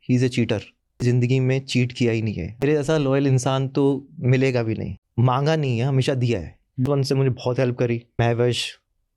He is a cheater. ज़िंदगी में cheat किया ही नहीं है। मेरे जैसा लॉयल इंसान तो मिलेगा भी नहीं। मांगा नहीं है, हमेशा दिया है। उनसे मुझे बहुत हेल्प करी। महविश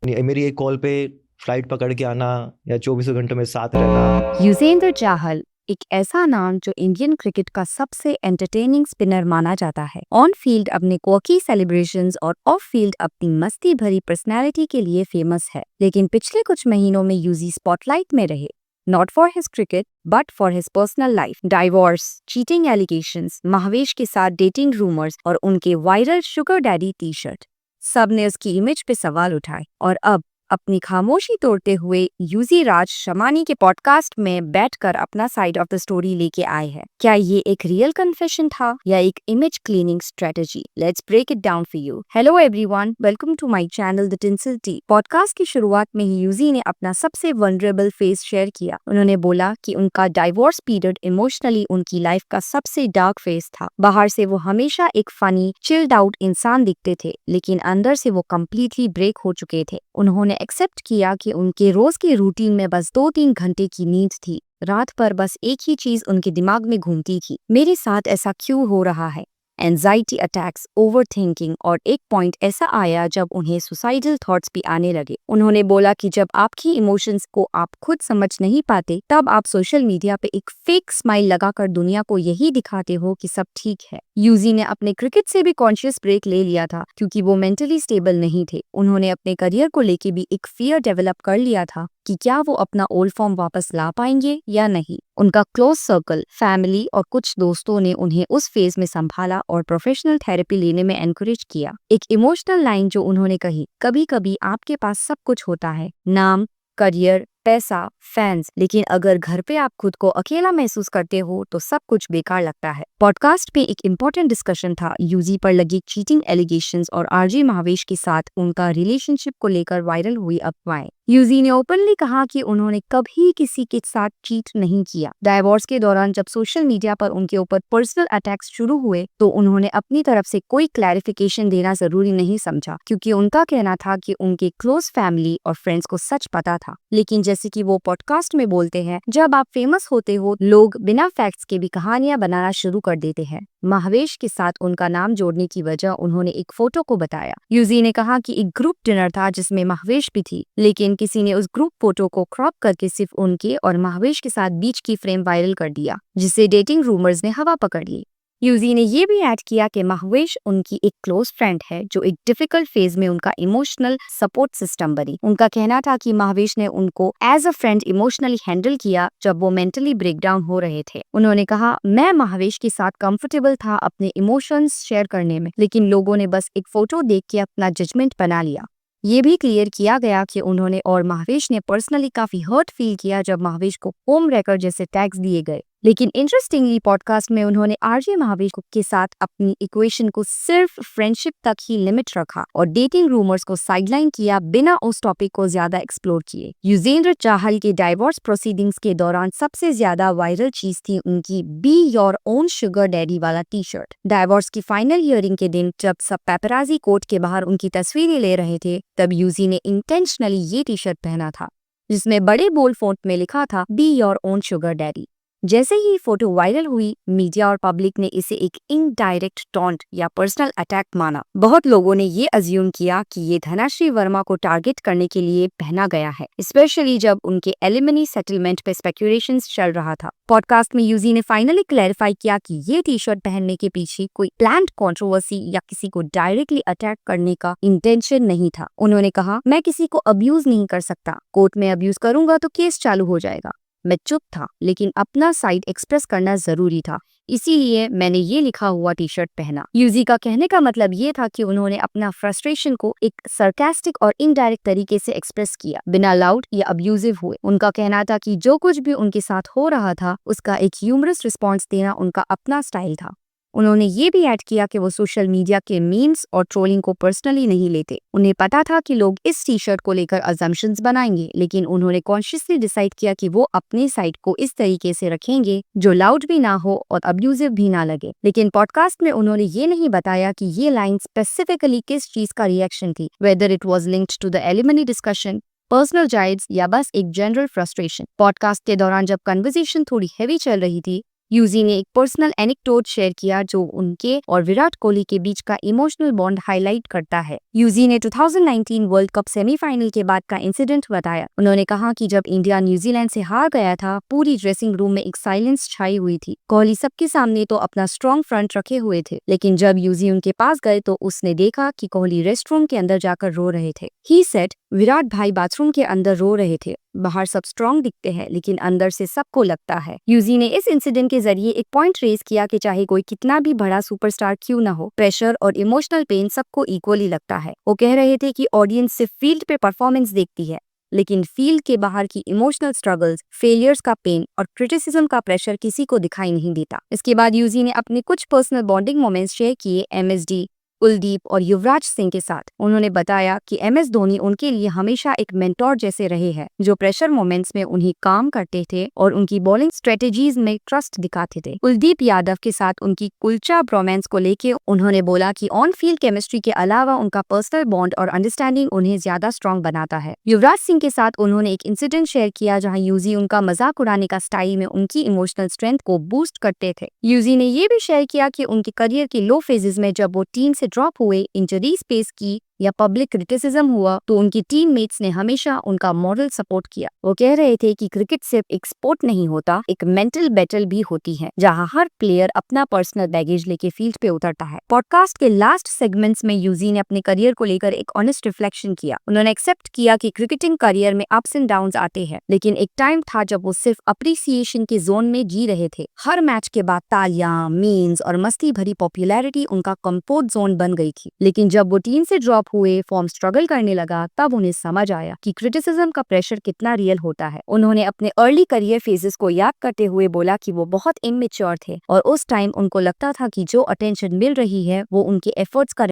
मेरी एक कॉल पे फ्लाइट पकड़ के आना या 24 घंटों में साथ रहना। युजवेंद्र चाहल एक ऐसा नाम जो इंडियन क्रिकेट का सबसे एंटरटेनिंग स्पिनर माना जाता है। ऑन फील्ड अपने क्वर्की सेलिब्रेशंस और ऑफ फील्ड अपनी मस्ती भरी पर्सनैलिटी के लिए फेमस है, लेकिन पिछले कुछ महीनों में यूजी स्पॉटलाइट में रहे। Not for his cricket but for his personal life. Divorce, cheating allegations, Mahvash के साथ डेटिंग रूमर्स और उनके viral sugar daddy T shirt, सब ने उसकी इमेज पे सवाल उठाए। और अब अपनी खामोशी तोड़ते हुए यूजी राज शमानी के पॉडकास्ट में बैठकर अपना साइड ऑफ द स्टोरी लेके आए हैं। क्या ये एक रियल कन्फेशन था या एक image cleaning strategy? Let's break it down for you. Hello everyone, welcome to my channel the tinsel tea. Podcast की शुरुआत में ही यूजी ने अपना सबसे वल्नरेबल फेस शेयर किया। उन्होंने बोला कि उनका डाइवोर्स पीरियड इमोशनली उनकी लाइफ का सबसे डार्क फेज था। बाहर से वो हमेशा एक फनी, चिल्ड आउट इंसान दिखते थे, लेकिन अंदर से वो कम्प्लीटली ब्रेक हो चुके थे। उन्होंने एक्सेप्ट किया कि उनके रोज के रूटीन में बस 2-3 घंटे की नींद थी। रात भर बस एक ही चीज उनके दिमाग में घूमती थी, मेरे साथ ऐसा क्यों हो रहा है। एंजाइटी अटैक्स, ओवर थिंकिंग, और एक पॉइंट ऐसा आया जब उन्हें सुसाइडल थॉट्स भी आने लगे। उन्होंने बोला कि जब आपकी इमोशंस को आप खुद समझ नहीं पाते, तब आप सोशल मीडिया पे एक फेक स्माइल लगाकर दुनिया को यही दिखाते हो कि सब ठीक है। यूजी ने अपने क्रिकेट से भी कॉन्शियस ब्रेक ले लिया था क्योंकि वो मेंटली स्टेबल नहीं थे। उन्होंने अपने करियर को लेके भी एक फियर डेवलप कर लिया था कि क्या वो अपना ओल्ड फॉर्म वापस ला पाएंगे या नहीं। उनका क्लोज सर्कल, फैमिली और कुछ दोस्तों ने उन्हें उस फेज में संभाला और प्रोफेशनल थेरेपी लेने में एनकरेज किया। एक इमोशनल लाइन जो उन्होंने कही, कभी कभी आपके पास सब कुछ होता है, नाम, करियर, पैसा, फैंस, लेकिन अगर घर पे आप खुद को अकेला महसूस करते हो तो सब कुछ बेकार लगता है। पॉडकास्ट में एक इम्पोर्टेंट डिस्कशन था यूजी पर लगी चीटिंग एलिगेशंस और आरजे महावेश के साथ उनका रिलेशनशिप को लेकर वायरल हुई अफवाहें। यूजी ने ओपनली कहा कि उन्होंने कभी किसी के साथ चीट नहीं किया। डाइवोर्स के दौरान जब सोशल मीडिया पर उनके ऊपर पर्सनल अटैक्स शुरू हुए तो उन्होंने अपनी तरफ से कोई क्लैरिफिकेशन देना जरूरी नहीं समझा, क्योंकि उनका कहना था कि उनके क्लोज फैमिली और फ्रेंड्स को सच पता था। लेकिन जैसे कि वो पॉडकास्ट में बोलते हैं, जब आप फेमस होते हो लोग बिना फैक्ट्स के भी कहानियां बनाना शुरू कर देते हैं। महावेश के साथ उनका नाम जोड़ने की वजह उन्होंने एक फोटो को बताया। यूजी ने कहा कि एक ग्रुप डिनर था जिसमें महावेश भी थी, लेकिन किसी ने उस ग्रुप फोटो को क्रॉप करके सिर्फ उनके और महावेश के साथ बीच की फ्रेम वायरल कर दिया, जिससे डेटिंग रूमर्स ने हवा पकड़ ली। यूजी ने ये भी ऐड किया कि महावेश उनकी एक क्लोज फ्रेंड है जो एक डिफिकल्ट फेज में उनका इमोशनल सपोर्ट सिस्टम बनी। उनका कहना था कि महावेश ने उनको as a friend emotionally handle किया जब वो मेंटली ब्रेकडाउन हो रहे थे। उन्होंने कहा, मैं महावेश के साथ कंफर्टेबल था अपने इमोशंस शेयर करने में, लेकिन लोगों ने बस एक फोटो देख के अपना जजमेंट बना लिया। ये भी क्लियर किया गया कि उन्होंने और महावेश ने पर्सनली काफी हर्ट फील किया जब महावेश को होम रेकर जैसे टैग्स दिए गए। लेकिन इंटरेस्टिंगली पॉडकास्ट में उन्होंने आरजे महावेश के साथ अपनी इक्वेशन को सिर्फ फ्रेंडशिप तक ही लिमिट रखा और डेटिंग रूमर्स को साइडलाइन किया, बिना उस टॉपिक को ज्यादा एक्सप्लोर किए। युजवेंद्र चाहल के डाइवोर्स प्रोसीडिंग्स के दौरान सबसे ज्यादा वायरल चीज थी उनकी be your own sugar daddy वाला टी शर्ट। डाइवोर्स की फाइनल हियरिंग के दिन जब सब पेपराजी कोर्ट के बाहर उनकी तस्वीरें ले रहे थे, तब यूजी ने इंटेंशनली ये टी शर्ट पहना था जिसमें बड़े बोल्ड फॉन्ट में लिखा था be your own sugar daddy. जैसे ही फोटो वायरल हुई, मीडिया और पब्लिक ने इसे एक इनडायरेक्ट टॉन्ट या पर्सनल अटैक माना। बहुत लोगों ने ये अज्यूम किया कि ये धनाश्री वर्मा को टारगेट करने के लिए पहना गया है, स्पेशली जब उनके एलिमनी सेटलमेंट पे स्पेक्यूलेशंस चल रहा था। पॉडकास्ट में यूजी ने फाइनली क्लैरिफाई किया कि ये टी शर्ट पहनने के पीछे कोई प्लान्ड कंट्रोवर्सी या किसी को डायरेक्टली अटैक करने का इंटेंशन नहीं था। उन्होंने कहा, मैं किसी को अब्यूज नहीं कर सकता, कोर्ट में अब्यूज करूंगा तो केस चालू हो जाएगा। मैं चुप था, लेकिन अपना साइड एक्सप्रेस करना जरूरी था, इसीलिए मैंने ये लिखा हुआ टी शर्ट पहना। यूजी का कहने का मतलब ये था कि उन्होंने अपना फ्रस्ट्रेशन को एक सरकास्टिक और इनडायरेक्ट तरीके से एक्सप्रेस किया, बिना लाउड या अब्यूजिव हुए। उनका कहना था कि जो कुछ भी उनके साथ हो रहा था उसका एक ह्यूमरस रिस्पॉन्स देना उनका अपना स्टाइल था। उन्होंने ये भी ऐड किया कि वो सोशल मीडिया के मीम्स और ट्रोलिंग को पर्सनली नहीं लेते। उन्हें पता था कि लोग इस टी शर्ट को लेकर अजम्पशंस बनाएंगे, लेकिन उन्होंने कॉन्शियसली डिसाइड किया कि वो अपने साइड को इस तरीके से रखेंगे जो लाउड भी ना हो और अब्यूजिव भी ना लगे। लेकिन पॉडकास्ट में उन्होंने ये नहीं बताया कि ये लाइन स्पेसिफिकली किस चीज का रिएक्शन थी, whether it was linked to the alimony discussion personal जाइड्स या बस एक जनरल फ्रस्ट्रेशन। पॉडकास्ट के दौरान जब कन्वर्सेशन थोड़ी हैवी चल रही थी, यूजी ने एक पर्सनल एनेक्डोट शेयर किया जो उनके और विराट कोहली के बीच का इमोशनल बॉन्ड हाईलाइट करता है। यूजी ने 2019 वर्ल्ड कप सेमीफाइनल के बाद का इंसिडेंट बताया। उन्होंने कहा कि जब इंडिया न्यूजीलैंड से हार गया था, पूरी ड्रेसिंग रूम में एक साइलेंस छाई हुई थी। कोहली सबके सामने तो अपना स्ट्रॉन्ग फ्रंट रखे हुए थे, लेकिन जब यूजी उनके पास गए तो उसने देखा कि कोहली रेस्टरूम के अंदर जाकर रो रहे थे। ही सेड, विराट भाई बाथरूम के अंदर रो रहे थे। बाहर सब स्ट्रॉन्ग दिखते हैं, लेकिन अंदर से सबको लगता है। यूजी ने इस इंसिडेंट के जरिए एक पॉइंट रेज किया कि चाहे कोई कितना भी बड़ा सुपरस्टार क्यों ना हो, प्रेशर और इमोशनल पेन सबको इक्वली लगता है। वो कह रहे थे कि ऑडियंस सिर्फ फील्ड पे परफॉर्मेंस देखती है, लेकिन फील्ड के बाहर की इमोशनल स्ट्रगल्स, फेलियर्स का पेन और क्रिटिसिज्म का प्रेशर किसी को दिखाई नहीं देता। इसके बाद यूजी ने अपने कुछ पर्सनल बॉन्डिंग मोमेंट्स शेयर किए एमएसडी, कुलदीप और युवराज सिंह के साथ। उन्होंने बताया कि एमएस धोनी उनके लिए हमेशा एक मेंटोर जैसे रहे हैं, जो प्रेशर मोमेंट्स में उन्हें काम करते थे और उनकी बॉलिंग स्ट्रेटेजीज में ट्रस्ट दिखाते थे। कुलदीप यादव के साथ उनकी कुलचा ब्रोमांस को लेके उन्होंने बोला कि ऑन फील्ड केमिस्ट्री के अलावा उनका पर्सनल बॉन्ड और अंडरस्टैंडिंग उन्हें ज्यादा स्ट्रॉन्ग बनाता है। युवराज सिंह के साथ उन्होंने एक इंसिडेंट शेयर किया जहाँ यूजी उनका मजाक उड़ाने का स्टाइल में उनकी इमोशनल स्ट्रेंथ को बूस्ट करते थे। यूजी ने ये भी शेयर किया कि उनके करियर के लो फेजेस में जब वो टीम से ड्रॉप हुए, इंजरीज फेस की या पब्लिक क्रिटिसिज्म हुआ, तो उनकी टीममेट्स ने हमेशा उनका मॉरल सपोर्ट किया। वो कह रहे थे कि क्रिकेट सिर्फ एक स्पोर्ट नहीं होता, एक मेंटल बैटल भी होती है, जहां हर प्लेयर अपना पर्सनल बैगेज लेके फील्ड पे उतरता है। पॉडकास्ट के लास्ट सेगमेंट्स में यूजी ने अपने करियर को लेकर एक ऑनेस्ट रिफ्लेक्शन किया। उन्होंने एक्सेप्ट किया कि क्रिकेटिंग करियर में अप्स एंड डाउन्स आते हैं, लेकिन एक टाइम था जब वो सिर्फ अप्रिसिएशन के जोन में जी रहे थे। हर मैच के बाद तालियां, मीम्स और मस्ती भरी पॉपुलैरिटी उनका कंफर्ट जोन बन गई थी। लेकिन जब वो टीम से ड्रॉप हुए, फॉर्म स्ट्रगल करने लगा, तब उन्हें समझ आया कि क्रिटिसिज्म का प्रेशर कितना रियल होता है। उन्होंने अपने अर्ली करियर फेजेस को याद करते हुए बोला कि वो बहुत इमेच्योर थे और उस टाइम उनको लगता था कि जो अटेंशन मिल रही है वो उनके एफर्ट्स का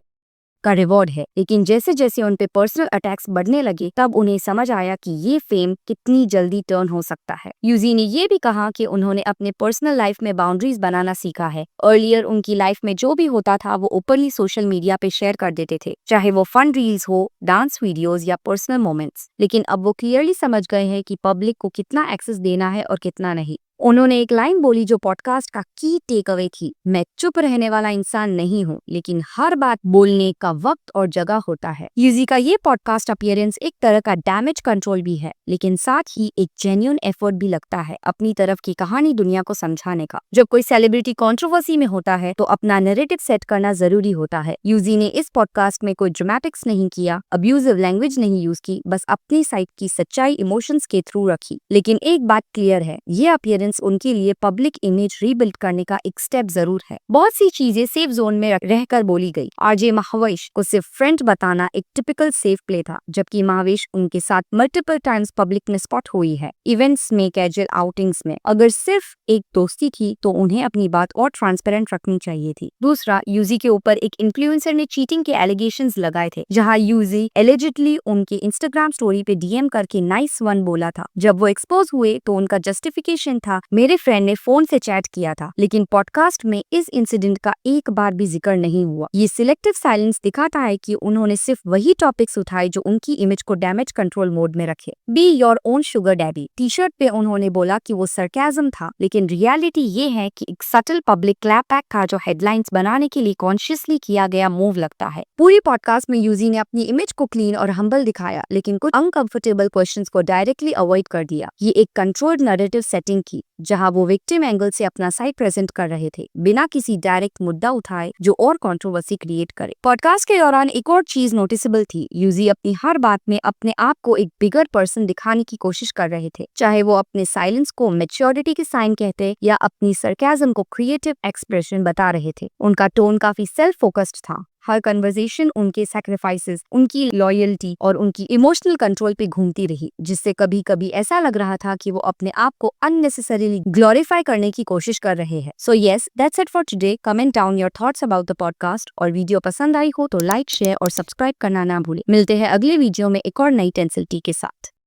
रिवॉर्ड है। लेकिन जैसे जैसे उन पे पर्सनल अटैक्स बढ़ने लगे, तब उन्हें समझ आया कि ये फेम कितनी जल्दी टर्न हो सकता है। यूजी ने ये भी कहा कि उन्होंने अपने पर्सनल लाइफ में बाउंड्रीज बनाना सीखा है। अर्लियर उनकी लाइफ में जो भी होता था वो ओपनली सोशल मीडिया पे शेयर कर देते थे, चाहे वो फन रील्स हो, डांस वीडियोस या पर्सनल मोमेंट्स। लेकिन अब वो क्लियरली समझ गए हैं कि पब्लिक को कितना एक्सेस देना है और कितना नहीं। उन्होंने एक लाइन बोली जो पॉडकास्ट का की टेक अवे थी, मैं चुप रहने वाला इंसान नहीं हूँ, लेकिन हर बात बोलने का वक्त और जगह होता है। यूजी का ये पॉडकास्ट अपीयरेंस एक तरह का डैमेज कंट्रोल भी है, लेकिन साथ ही एक जेन्युइन एफर्ट भी लगता है अपनी तरफ की कहानी दुनिया को समझाने का। जब कोई सेलिब्रिटी कंट्रोवर्सी में होता है तो अपना नैरेटिव सेट करना जरूरी होता है। यूजी ने इस पॉडकास्ट में कोई ड्रामेटिक्स नहीं किया, अब्यूजिव लैंग्वेज नहीं यूज की, बस अपनी साइड की सच्चाई इमोशंस के थ्रू रखी। लेकिन एक बात क्लियर है, ये अपीयरेंस उनके लिए पब्लिक इमेज रीबिल्ड करने का एक स्टेप जरूर है। बहुत सी चीजें सेफ जोन में रहकर बोली गई। आरजे महावेश को सिर्फ फ्रेंड बताना एक टिपिकल सेफ प्ले था, जबकि महावेश उनके साथ मल्टीपल टाइम्स पब्लिक में स्पॉट हुई है, इवेंट्स में, कैजुअल आउटिंग्स में। अगर सिर्फ एक दोस्ती थी तो उन्हें अपनी बात और ट्रांसपेरेंट रखनी चाहिए थी। दूसरा, यूजी के ऊपर एक इन्फ्लुएंसर ने चीटिंग के एलिगेशंस लगाए थे, जहां यूजी एलिजिडली उनके इंस्टाग्राम स्टोरी पे डीएम करके नाइस वन बोला था। जब वो एक्सपोज हुए तो उनका जस्टिफिकेशन था, मेरे फ्रेंड ने फोन से चैट किया था। लेकिन पॉडकास्ट में इस इंसिडेंट का एक बार भी जिक्र नहीं हुआ। ये सिलेक्टिव साइलेंस दिखाता है कि उन्होंने सिर्फ वही टॉपिक्स उठाए जो उनकी इमेज को डैमेज कंट्रोल मोड में रखे। Be your own sugar daddy T shirt पे उन्होंने बोला कि वो सरकाज़म था, लेकिन रियलिटी ये है कि एक सटल पब्लिक क्लैप बैक था जो हेडलाइंस बनाने के लिए कॉन्शियसली किया गया मूव लगता है। पूरी पॉडकास्ट में यूजी ने अपनी इमेज को क्लीन और हम्बल दिखाया, लेकिन कुछ अनकंफर्टेबल क्वेश्चंस को डायरेक्टली अवॉइड कर दिया। ये एक कंट्रोल्ड नैरेटिव सेटिंग की, जहां वो विक्टिम एंगल से अपना साइड प्रेजेंट कर रहे थे, बिना किसी डायरेक्ट मुद्दा उठाए जो और कंट्रोवर्सी क्रिएट करे। पॉडकास्ट के दौरान एक और चीज नोटिसेबल थी, यूजी अपनी हर बात में अपने आप को एक बिगर पर्सन दिखाने की कोशिश कर रहे थे, चाहे वो अपने साइलेंस को मैच्योरिटी के साइन कहते या अपनी सरकाज़म को क्रिएटिव एक्सप्रेशन बता रहे थे। उनका टोन काफी सेल्फ फोकस्ड था। हर कन्वर्सेशन उनके सैक्रिफाइसेस, उनकी लॉयल्टी और उनकी इमोशनल कंट्रोल पे घूमती रही, जिससे कभी कभी ऐसा लग रहा था कि वो अपने आप को अननेसेसरीली ग्लोरीफाई करने की कोशिश कर रहे हैं। So yes, that's it for today. Comment down your thoughts about the podcast, और वीडियो पसंद आई हो तो लाइक, शेयर और सब्सक्राइब करना ना भूलें। मिलते हैं अगले वीडियो में एक और नई टेंसिलिटी के साथ।